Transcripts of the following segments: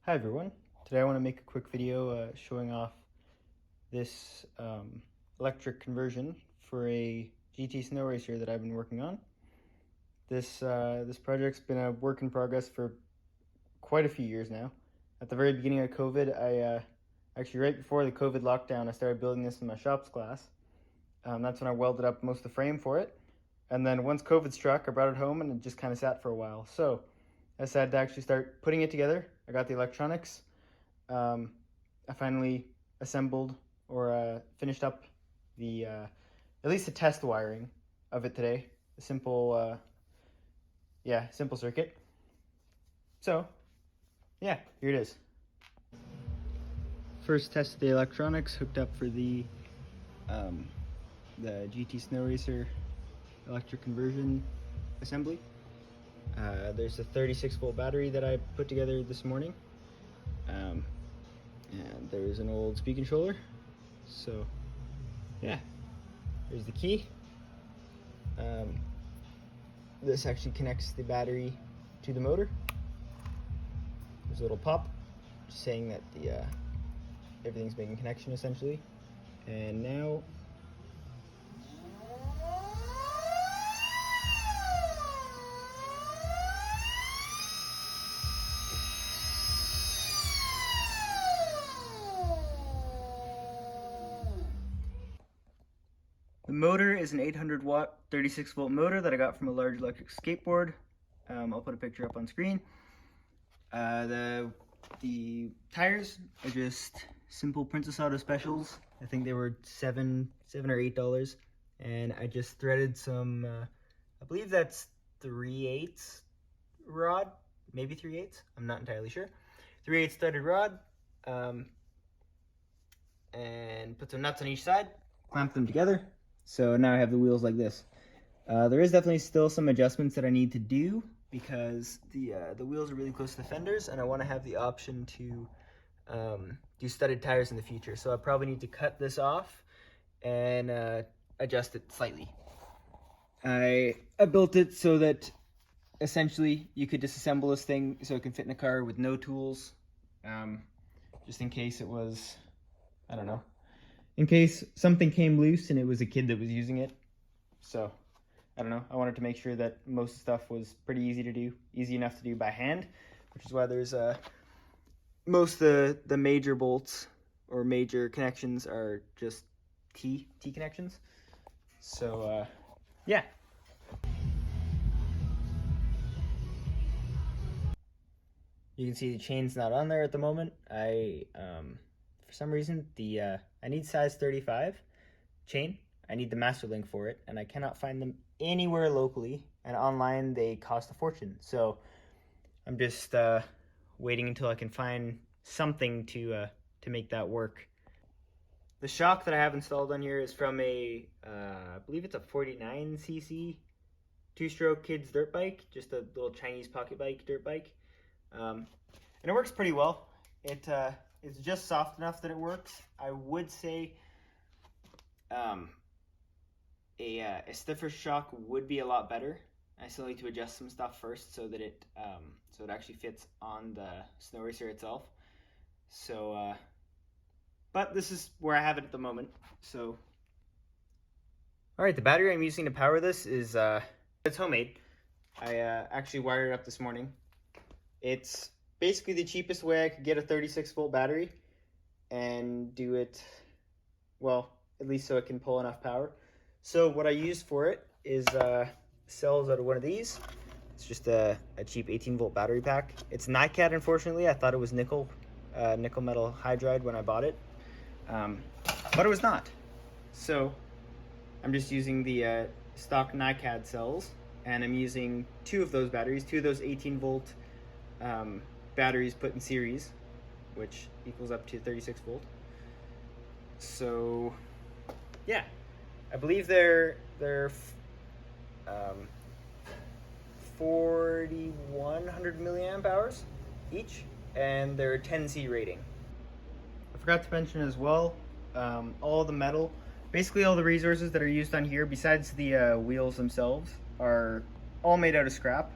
Hi everyone, today I want to make a quick video showing off this electric conversion for a GT Sno Racer that I've been working on. This project's been a work in progress for quite a few years now. At the very beginning of COVID, actually right before the COVID lockdown, I started building this in my shops class. That's when I welded up most of the frame for it. And then once COVID struck, I brought it home and it just kind of sat for a while. So I decided to actually start putting it together. I got the electronics. I finally assembled or finished up the at least the test wiring of it today. A simple, simple circuit. So, yeah, here it is. First tested the electronics, hooked up for the GT Sno Racer electric conversion assembly. There's a 36-volt battery that I put together this morning, and there's an old speed controller. So yeah, there's the key. This actually connects the battery to the motor. There's a little pop just saying that the everything's making connection essentially. And now the motor is an 800-watt 36-volt motor that I got from a large electric skateboard. I'll put a picture up on screen. The tires are just simple Princess Auto specials. I think they were $7 or $8, and I just threaded some. I believe that's 3/8 rod, maybe 3/8. I'm not entirely sure. 3/8 threaded rod, and put some nuts on each side. Clamp them together. So now I have the wheels like this. There is definitely still some adjustments that I need to do because the wheels are really close to the fenders, and I want to have the option to do studded tires in the future. So I probably need to cut this off and adjust it slightly. I built it so that essentially you could disassemble this thing so it can fit in a car with no tools, just in case it was, I don't know, in case something came loose and it was a kid that was using it. So I don't know, I wanted to make sure that most stuff was pretty easy to do, easy enough to do by hand, which is why there's most of the major bolts or major connections are just T connections. So yeah. You can see the chain's not on there at the moment. For some reason, I need size 35 chain. I need the master link for it, and I cannot find them anywhere locally, and online they cost a fortune. So I'm just waiting until I can find something to make that work. The shock that I have installed on here is from I believe it's a 49cc two-stroke kids dirt bike, just a little Chinese pocket bike dirt bike. And it works pretty well. It's just soft enough that it works. I would say a stiffer shock would be a lot better. I still need to adjust some stuff first so that it actually fits on the Sno Racer itself. So, but this is where I have it at the moment. So, all right, the battery I'm using to power this is it's homemade. I actually wired it up this morning. It's basically the cheapest way I could get a 36-volt battery and do it, well, at least so it can pull enough power. So what I used for it is cells out of one of these. It's just a cheap 18-volt battery pack. It's NiCad, unfortunately. I thought it was nickel metal hydride when I bought it, but it was not. So I'm just using the stock NiCad cells, and I'm using two of those batteries, two of those 18-volt batteries put in series, which equals up to 36 volt. So yeah, I believe they're 4100 milliamp hours each, and they're 10C rating. I forgot to mention as well, all the metal, basically all the resources that are used on here besides the wheels themselves are all made out of scrap.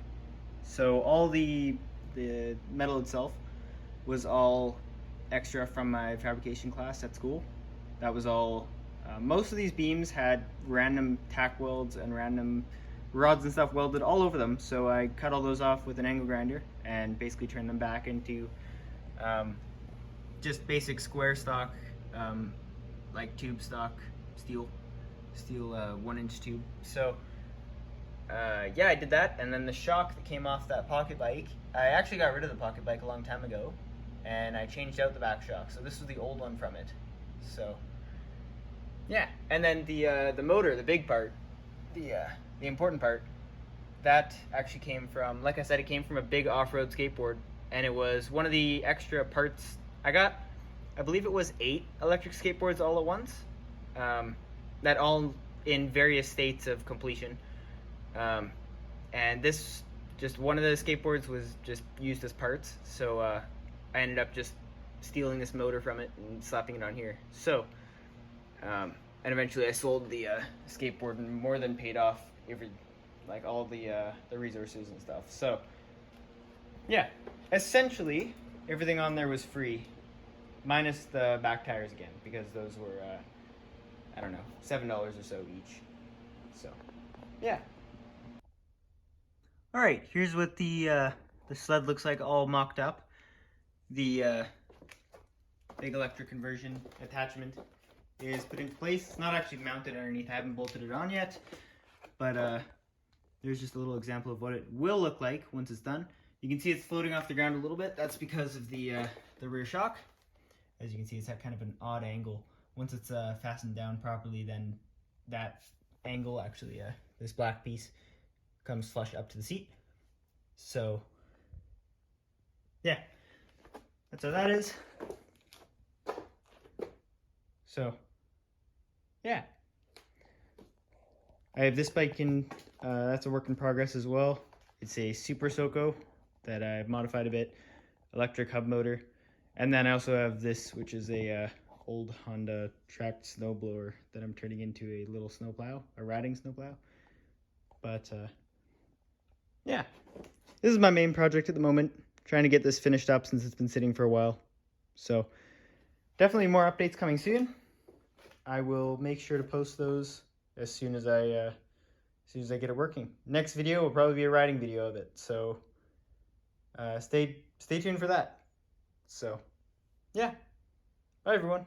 So all the metal itself was all extra from my fabrication class at school. That was all. Most of these beams had random tack welds and random rods and stuff welded all over them, so I cut all those off with an angle grinder and basically turned them back into just basic square stock, like tube stock steel 1-inch tube. So yeah, I did that, and then the shock that came off that pocket bike, I actually got rid of the pocket bike a long time ago, and I changed out the back shock. So this was the old one from it. So yeah, and then the motor, the big part, the important part, that actually came from, like I said, it came from a big off-road skateboard, and it was one of the extra parts I got. I believe it was 8 electric skateboards all at once, that all in various states of completion. And this, just one of the skateboards was just used as parts, so I ended up just stealing this motor from it and slapping it on here. So, and eventually I sold the skateboard and more than paid off all the resources and stuff. So, yeah, essentially everything on there was free, minus the back tires again, because those were I don't know, $7 or so each. So, yeah. All right, here's what the sled looks like all mocked up. The big electric conversion attachment is put into place. It's not actually mounted underneath. I haven't bolted it on yet, but there's just a little example of what it will look like once it's done. You can see it's floating off the ground a little bit. That's because of the rear shock. As you can see, it's at kind of an odd angle. Once it's fastened down properly, then that angle actually, this black piece, comes flush up to the seat. So yeah, that's how that is. So yeah, I have this bike in, that's a work in progress as well. It's a Super Soco that I've modified a bit, electric hub motor. And then I also have this, which is a old Honda tracked snowblower that I'm turning into a little snowplow, a riding snowplow. But yeah, this is my main project at the moment, trying to get this finished up since it's been sitting for a while. So definitely more updates coming soon. I will make sure to post those as soon as I get it working. Next video will probably be a riding video of it, so stay tuned for that. So yeah, bye everyone.